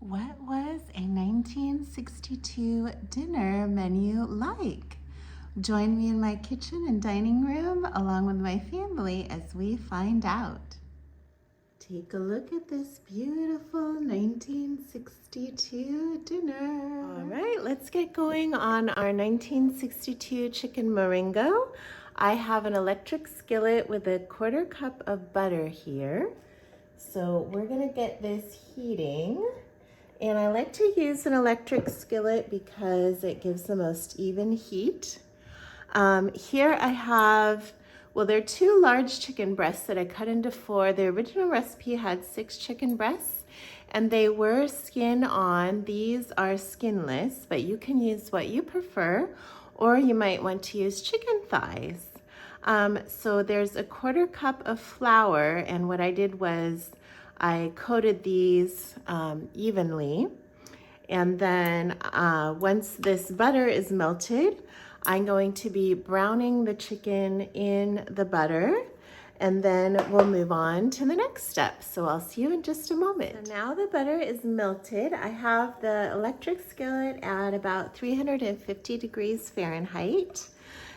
What was a 1962 dinner menu like? Join me in my kitchen and dining room along with my family as we find out. Take a look at this beautiful 1962 dinner. All right, let's get going on our 1962 chicken Marengo. I have an electric skillet with a 1/4 cup of butter here. So we're gonna get this heating. And I like to use an electric skillet because it gives the most even heat. Here I have, well, there are 2 large chicken breasts that I cut into 4. The original recipe had 6 chicken breasts and they were skin on. These are skinless, but you can use what you prefer, or you might want to use chicken thighs. So there's a 1/4 cup of flour, and what I did was I coated these evenly, and then once this butter is melted, I'm going to be browning the chicken in the butter, and then we'll move on to the next step. So I'll see you in just a moment. So now the butter is melted. I have the electric skillet at about 350 degrees Fahrenheit.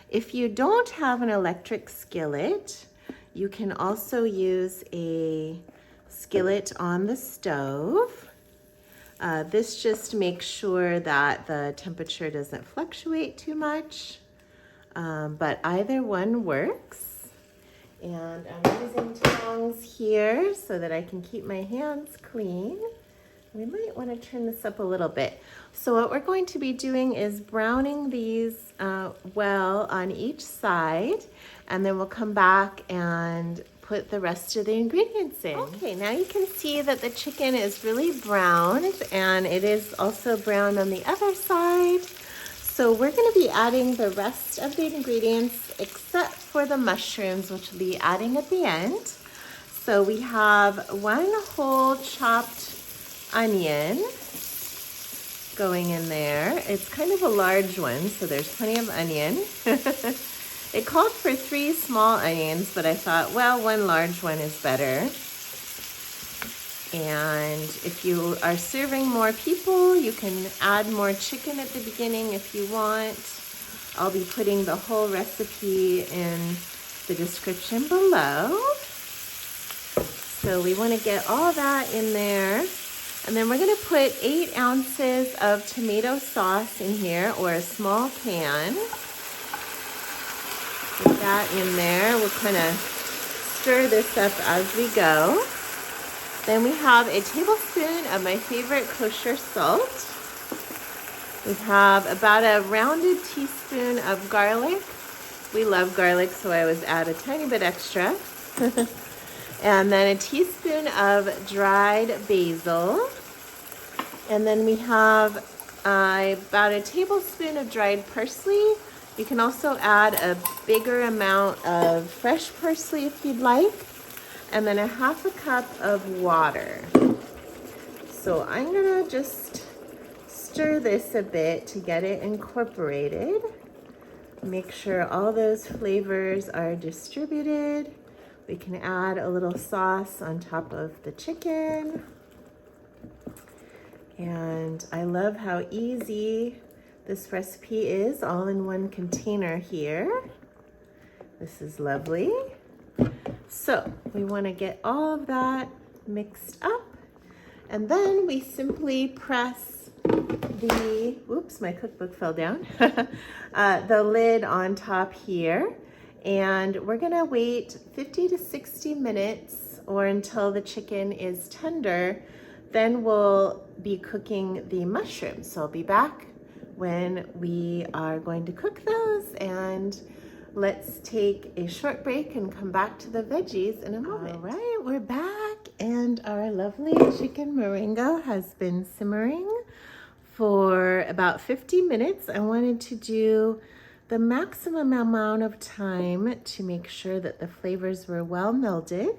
If you don't have an electric skillet, you can also use a skillet on the stove. This just makes sure that the temperature doesn't fluctuate too much, but either one works. And I'm using tongs here so that I can keep my hands clean. We might want to turn this up a little bit. So what we're going to be doing is browning these well on each side, and then we'll come back and put the rest of the ingredients in. Okay, now you can see that the chicken is really browned, and it is also brown on the other side. So we're going to be adding the rest of the ingredients except for the mushrooms, which we'll be adding at the end. So we have 1 whole chopped onion going in there. It's kind of a large one, so there's plenty of onion. It called for 3 small onions, but I thought, well, 1 large one is better. And if you are serving more people, you can add more chicken at the beginning if you want. I'll be putting the whole recipe in the description below. So we want to get all that in there. And then we're going to put 8 ounces of tomato sauce in here, or a small can. Put that in there. We'll kind of stir this up as we go. Then we have a tablespoon of my favorite kosher salt. We have about a rounded teaspoon of garlic. We love garlic, so I always add a tiny bit extra. And then a teaspoon of dried basil. And then we have about a tablespoon of dried parsley. You can also add a bigger amount of fresh parsley if you'd like. And then a 1/2 cup of water. So I'm gonna just stir this a bit to get it incorporated. Make sure all those flavors are distributed. We can add a little sauce on top of the chicken. And I love how easy this recipe is, all in one container here. This is lovely. So we want to get all of that mixed up, and then we simply press the, oops, my cookbook fell down, the lid on top here, and we're gonna wait 50 to 60 minutes or until the chicken is tender. Then we'll be cooking the mushrooms. So I'll be back when we are going to cook those, and let's take a short break and come back to the veggies in a moment. All right, we're back, and our lovely chicken Marengo has been simmering for about 50 minutes. I wanted to do the maximum amount of time to make sure that the flavors were well melded.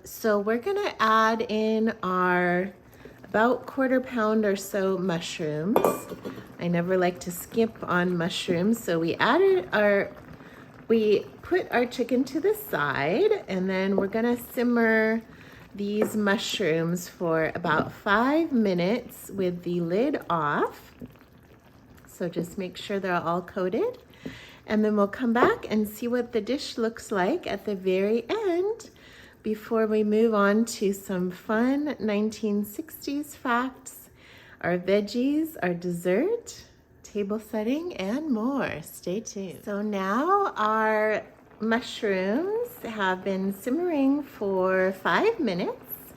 So we're gonna add in our about 1/4 pound or so mushrooms. I never like to skimp on mushrooms, so we put our chicken to the side, and then we're gonna simmer these mushrooms for about 5 minutes with the lid off. So just make sure they're all coated. And then we'll come back and see what the dish looks like at the very end before we move on to some fun 1960s facts, our veggies, our dessert, table setting, and more. Stay tuned. So now our mushrooms have been simmering for 5 minutes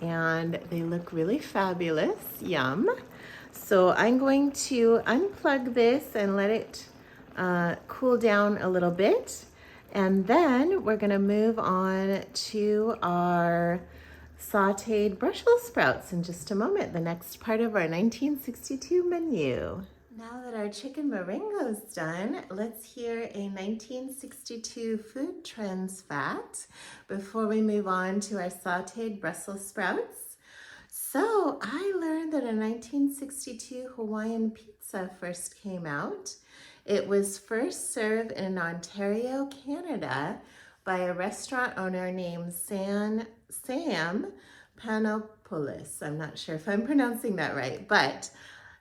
and they look really fabulous. Yum. So I'm going to unplug this and let it cool down a little bit. And then we're gonna move on to our sauteed Brussels sprouts in just a moment, the next part of our 1962 menu. Now that our chicken Marengo is done, let's hear a 1962 food trends fact before we move on to our sauteed Brussels sprouts. So I learned that a 1962 Hawaiian pizza first came out. It was first served in Ontario, Canada by a restaurant owner named Sam Panopoulos. I'm not sure if I'm pronouncing that right, but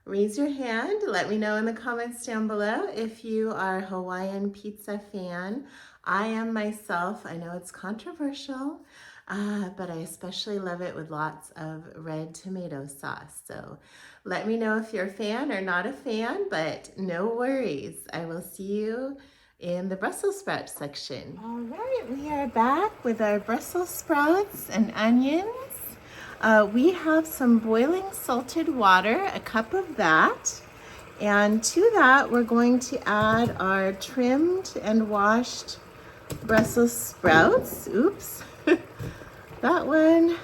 raise your hand. Let me know in the comments down below if you are a Hawaiian pizza fan. I am myself. I know it's controversial, but I especially love it with lots of red tomato sauce. So let me know if you're a fan or not a fan, but no worries. I will see you in the Brussels sprout section. All right, we are back with our Brussels sprouts and onions. We have some boiling salted water, a cup of that. And to that, we're going to add our trimmed and washed Brussels sprouts. Oops, that one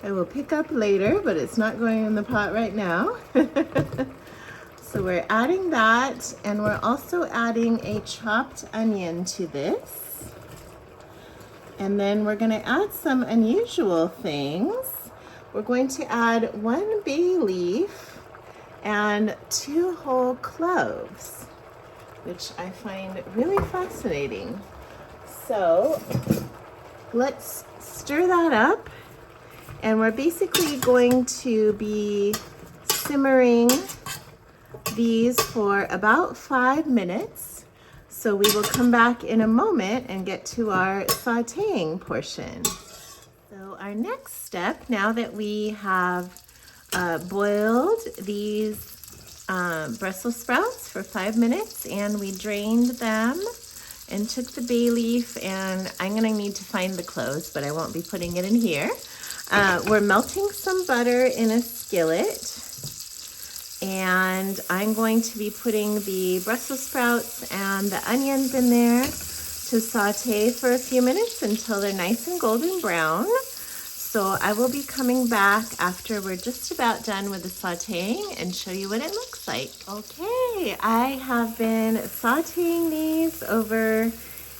I will pick up later, but it's not going in the pot right now. So we're adding that, and we're also adding a chopped onion to this. And then we're gonna add some unusual things. We're going to add 1 bay leaf and 2 whole cloves, which I find really fascinating. So let's stir that up, and we're basically going to be simmering these for about 5 minutes. So we will come back in a moment and get to our sauteing portion. So our next step, now that we have boiled these Brussels sprouts for 5 minutes and we drained them and took the bay leaf, and I'm gonna need to find the cloves, but I won't be putting it in here. We're melting some butter in a skillet, and I'm going to be putting the Brussels sprouts and the onions in there to saute for a few minutes until they're nice and golden brown. So I will be coming back after we're just about done with the sauteing and show you what it looks like. Okay, I have been sauteing these over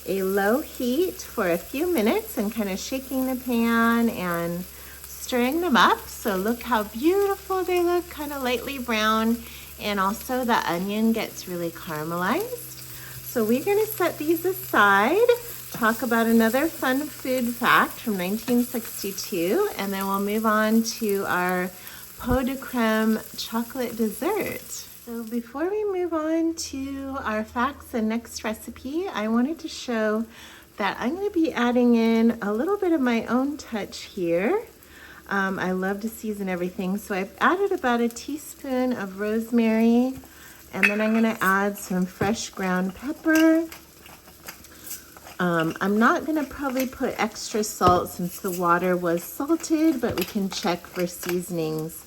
a low heat for a few minutes and kind of shaking the pan and stirring them up. So look how beautiful they look, kind of lightly brown, and also the onion gets really caramelized. So we're gonna set these aside, talk about another fun food fact from 1962, and then we'll move on to our pot de creme chocolate dessert. So before we move on to our facts and next recipe, I wanted to show that I'm gonna be adding in a little bit of my own touch here. I love to season everything, so I've added about a teaspoon of rosemary, and then I'm gonna add some fresh ground pepper. I'm not gonna probably put extra salt since the water was salted, but we can check for seasonings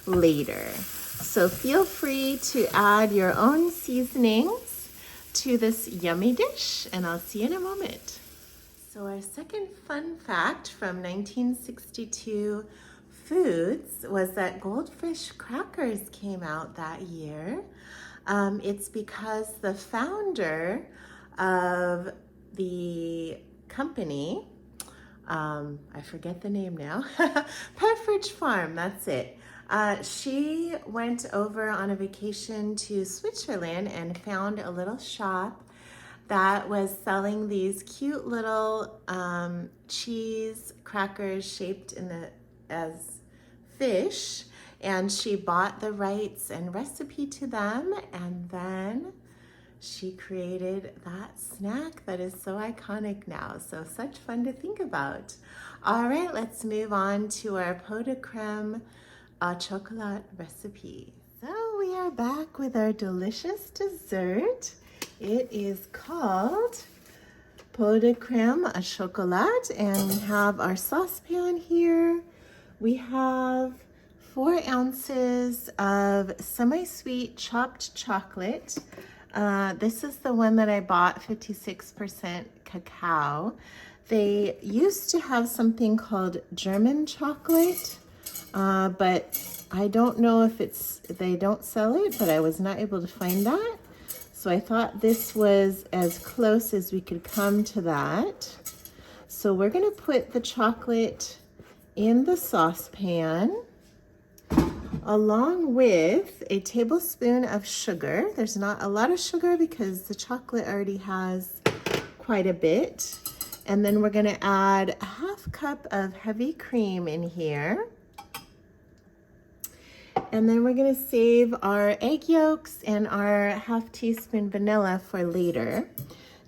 later. So feel free to add your own seasonings to this yummy dish, and I'll see you in a moment. So our second fun fact from 1962 foods was that Goldfish crackers came out that year. It's because the founder of the company, I forget the name now, Pepperidge Farm, that's it. She went over on a vacation to Switzerland and found a little shop that was selling these cute little cheese crackers shaped as fish, and she bought the rights and recipe to them, and then she created that snack that is so iconic now. So such fun to think about. All right, let's move on to our pot de creme au chocolat recipe. So we are back with our delicious dessert. It is called pot de creme au chocolat, and we have our saucepan here. We have 4 ounces of semi-sweet chopped chocolate. This is the one that I bought, 56% cacao. They used to have something called German chocolate, but I don't know if they don't sell it, but I was not able to find that. So I thought this was as close as we could come to that. So we're gonna put the chocolate in the saucepan along with a tablespoon of sugar. There's not a lot of sugar because the chocolate already has quite a bit. And then we're gonna add a half cup of heavy cream in here. And then we're gonna save our egg yolks and our half teaspoon vanilla for later.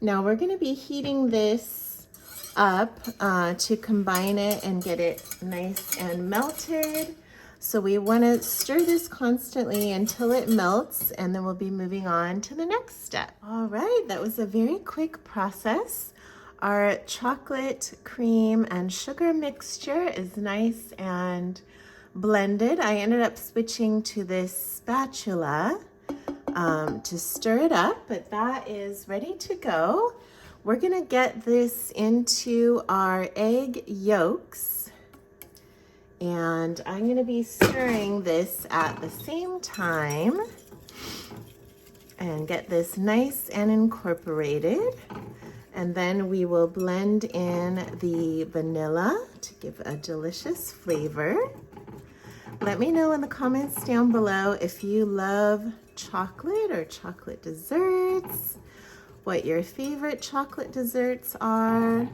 Now we're gonna be heating this up to combine it and get it nice and melted. So we wanna stir this constantly until it melts, and then we'll be moving on to the next step. All right, that was a very quick process. Our chocolate, cream, and sugar mixture is nice and blended. I ended up switching to this spatula to stir it up, but that is ready to go. We're gonna get this into our egg yolks, and I'm gonna be stirring this at the same time and get this nice and incorporated. And then we will blend in the vanilla to give a delicious flavor. Let me know in the comments down below if you love chocolate or chocolate desserts, what your favorite chocolate desserts are.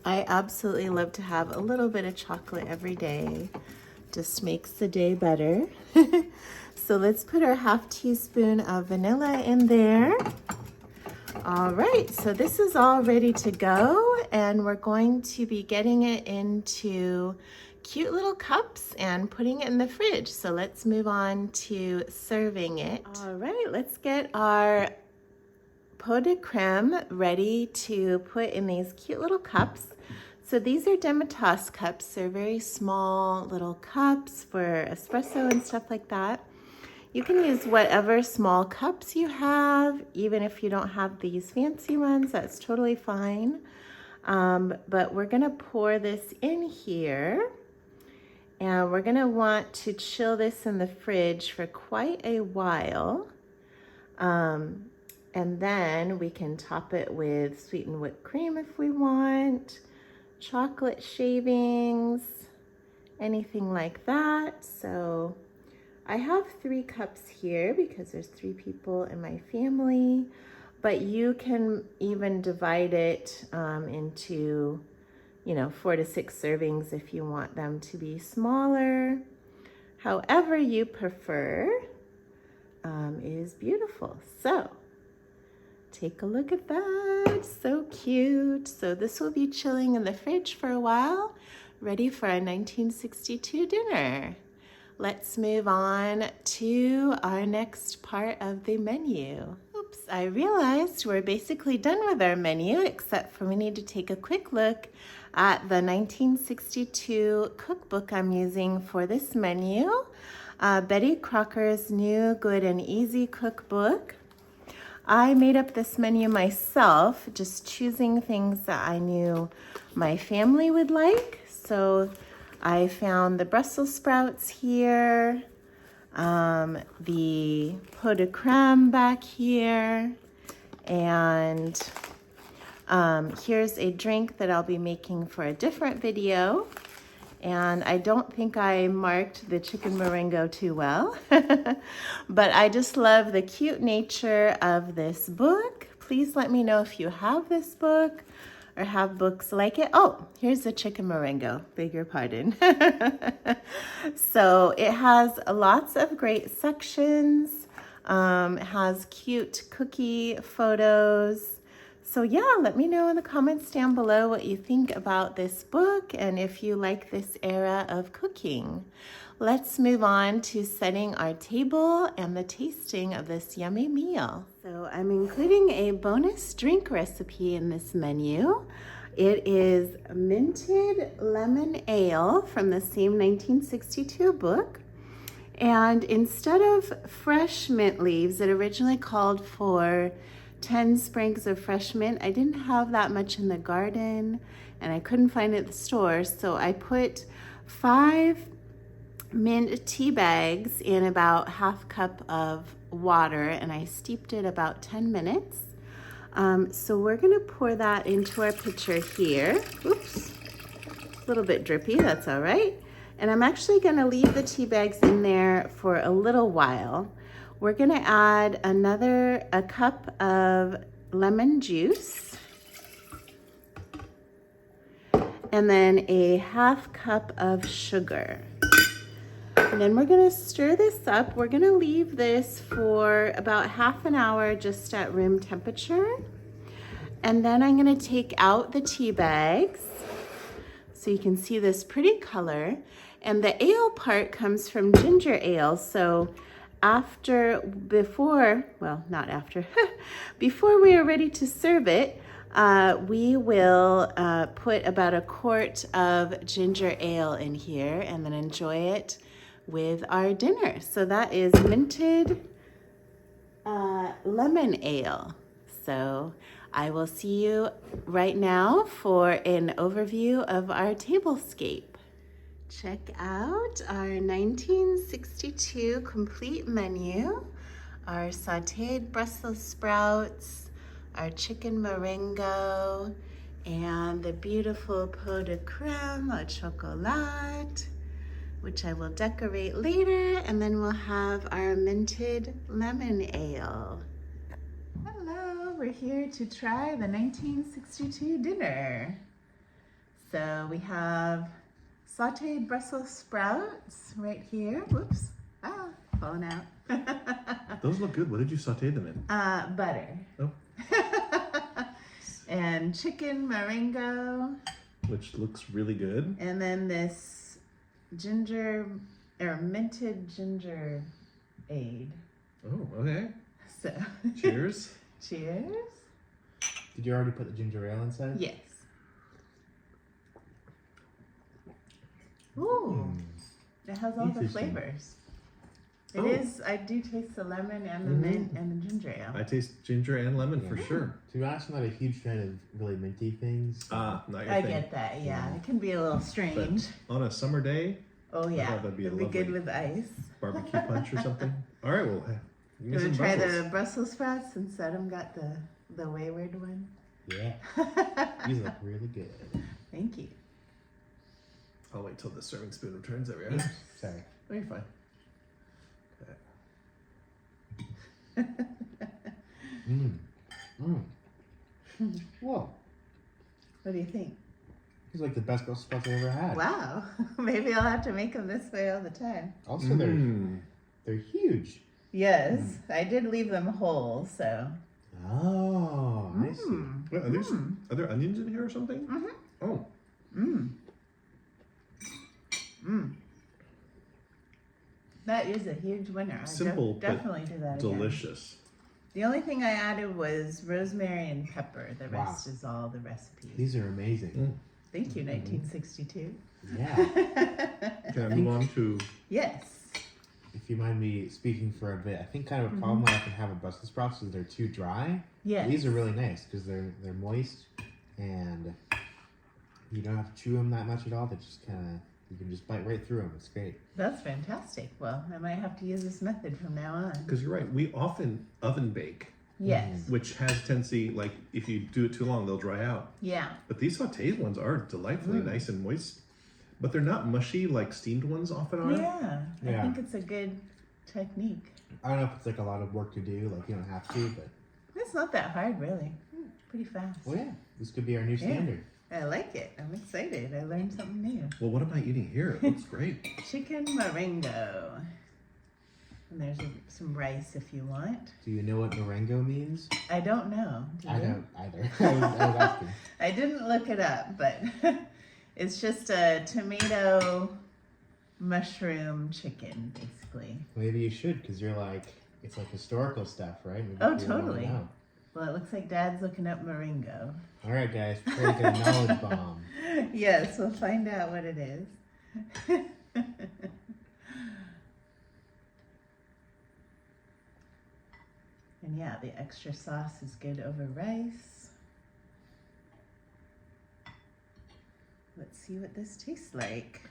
I absolutely love to have a little bit of chocolate every day. Just makes the day better. So let's put our half teaspoon of vanilla in there. All right, so this is all ready to go, and we're going to be getting it into cute little cups and putting it in the fridge. So let's move on to serving it. All right, let's get our pot de creme ready to put in these cute little cups. So these are Demitasse cups. They're very small little cups for espresso and stuff like that. You can use whatever small cups you have, even if you don't have these fancy ones, that's totally fine. But we're gonna pour this in here, and we're gonna want to chill this in the fridge for quite a while. And then we can top it with sweetened whipped cream if we want, chocolate shavings, anything like that. So I have 3 cups here because there's 3 people in my family, but you can even divide it into, 4 to 6 servings if you want them to be smaller. However you prefer is beautiful. So take a look at that, so cute. So this will be chilling in the fridge for a while, ready for our 1962 dinner. Let's move on to our next part of the menu. Oops, I realized we're basically done with our menu, except for we need to take a quick look at the 1962 cookbook I'm using for this menu. Betty Crocker's New, Good, and Easy Cookbook. I made up this menu myself, just choosing things that I knew my family would like. So I found the Brussels sprouts here, the pot de creme back here, and here's a drink that I'll be making for a different video. And I don't think I marked the chicken Marengo too well, but I just love the cute nature of this book. Please please let me know if you have this book or have books like it. Oh, here's the chicken Marengo, beg your pardon. So it has lots of great sections. It has cute cookie photos. So yeah, let me know in the comments down below what you think about this book and if you like this era of cooking. Let's move on to setting our table and the tasting of this yummy meal. So I'm including a bonus drink recipe in this menu. It is minted lemon ale from the same 1962 book. And instead of fresh mint leaves, it originally called for 10 sprigs of fresh mint. I didn't have that much in the garden and I couldn't find it at the store. So I put 5 mint tea bags in about half cup of water and I steeped it about 10 minutes. So we're gonna pour that into our pitcher here. Oops, a little bit drippy, that's all right. And I'm actually gonna leave the tea bags in there for a little while. We're gonna add a cup of lemon juice and then a half cup of sugar. And then we're gonna stir this up. We're gonna leave this for about half an hour just at room temperature. And then I'm gonna take out the tea bags so you can see this pretty color. And the ale part comes from ginger ale. So before we are ready to serve it, we will put about a quart of ginger ale in here and then enjoy it with our dinner. So that is minted lemon ale. So I will see you right now for an overview of our tablescape. Check out our 1962 complete menu, our sauteed Brussels sprouts, our chicken Marengo, and the beautiful pot de creme au chocolat, which I will decorate later, and then we'll have our minted lemon ale. Hello, we're here to try the 1962 dinner. So we have sauteed Brussels sprouts right here. Whoops, falling out. Those look good. What did you saute them in? Butter. Oh. And chicken Marengo. Which looks really good. And then this minted ginger aid. Oh, okay. So cheers. Cheers. Did you already put the ginger ale inside? Yes. Ooh, it has all the flavors. It is, I do taste the lemon and the mint and the ginger ale. I taste ginger and lemon for sure. To be honest, I'm not a huge fan of really minty things. Not your I thing. get that, yeah. It can be a little strange. But on a summer day, oh yeah, that'd be it'd be good with ice. Barbecue punch or something. All right, well, you want to try the Brussels sprouts since Adam got the wayward one? Yeah, these look really good. Thank you. I'll wait till the serving spoon returns. There we are. Sorry. Oh, you're fine. Whoa. What do you think? These are like the best Brussels sprouts I've ever had. Wow. Maybe I'll have to make them this way all the time. Also, they're huge. Yes, I did leave them whole, so. Oh, I see. Wait, are there onions in here or something? Oh. That is a huge winner. Simple, definitely do that delicious. Again. The only thing I added was rosemary and pepper. The rest is all the recipes. These are amazing. Thank you, 1962. Yeah. Can I move on to? Yes. If you mind me speaking for a bit, I think kind of a problem I can have with Brussels sprouts is they're too dry. Yes. These are really nice because they're moist and you don't have to chew them that much at all. They just kind of, you can just bite right through them. It's great. That's fantastic. Well, I might have to use this method from now on. Because you're right, we often oven bake. Yes. Which has tendency, like if you do it too long, they'll dry out. Yeah. But these sauteed ones are delightfully nice and moist. But they're not mushy like steamed ones often are. Yeah. I think it's a good technique. I don't know if it's like a lot of work to do, like you don't have to, but This it's not that hard, really. Pretty fast. Well, yeah, this could be our new standard. I like it. I'm excited. I learned something new. Well, what am I eating here? It looks great. Chicken Marengo. And there's some rice if you want. Do you know what Marengo means? I don't know. Do I you? don't either. I was asking. I didn't look it up, but it's just a tomato mushroom chicken, basically. Maybe you should, because you're like, it's like historical stuff, right? Maybe Oh, people wanna totally. know. Well, it looks like Dad's looking up Marengo. All right, guys, before we get a knowledge bomb. Yes, we'll find out what it is. And yeah, the extra sauce is good over rice. Let's see what this tastes like.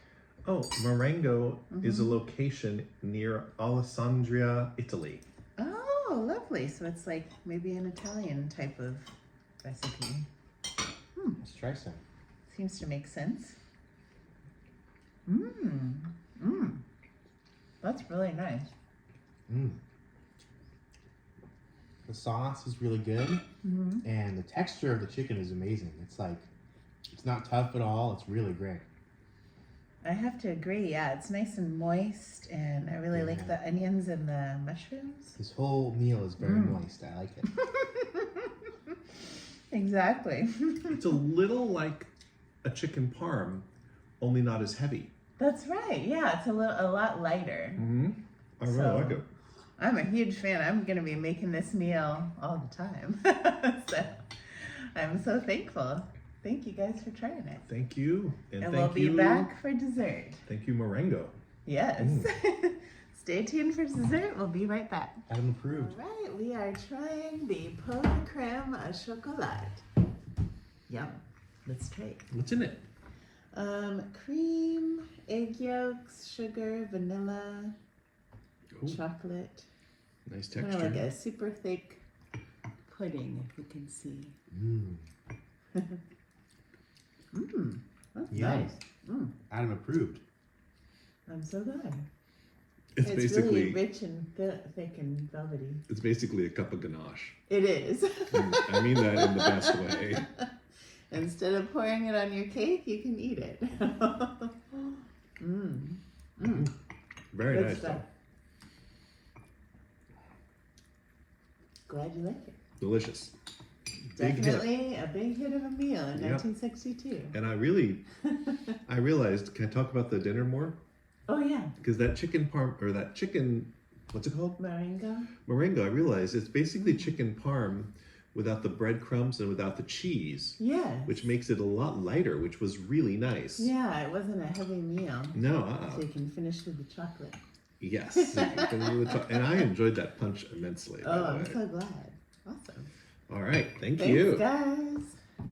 Oh, Marengo is a location near Alessandria, Italy. Oh, lovely. So it's like maybe an Italian type of recipe. Let's try some. Seems to make sense. Mmm. Mmm. That's really nice. Mm. The sauce is really good, and the texture of the chicken is amazing. It's like, it's not tough at all. It's really great. I have to agree. Yeah, it's nice and moist, and I really like the onions and the mushrooms. This whole meal is very moist. I like it. Exactly. It's a little like a chicken parm, only not as heavy. That's right. Yeah, it's a lot lighter. I really So- like it. I'm a huge fan. I'm going to be making this meal all the time. So I'm so thankful. Thank you guys for trying it. Thank you. And And thank we'll be you. back for dessert. Thank you, Marengo. Yes. Stay tuned for dessert. We'll be right back. Adam approved. All right, we are trying the pot de crème au chocolat. Yum. Let's try it. What's in it? Cream, egg yolks, sugar, vanilla, Ooh, chocolate. nice Kind texture. of like a super thick pudding, if you can see. That's Yum. nice. Adam approved. I'm so glad. It's It's basically really rich and thick and velvety. it's basically a cup of ganache. It is. I mean that in the best way. Instead of pouring it on your cake, you can eat it. Very Good nice. stuff. Glad you like it. Delicious. Big hit. Definitely a big hit of a meal in Yep. 1962. And I realized, can I talk about the dinner more? Oh yeah, Because that chicken parm, or that chicken, what's it called? Marengo. Marengo, I realized it's basically chicken parm without the breadcrumbs and without the cheese, Yes. which makes it a lot lighter, which was really nice. Yeah, it wasn't a heavy meal. No, So you can finish with the chocolate. yes. And I enjoyed that punch immensely. by Oh, the I'm way. so glad. Awesome. All right, thank Thanks, you. guys.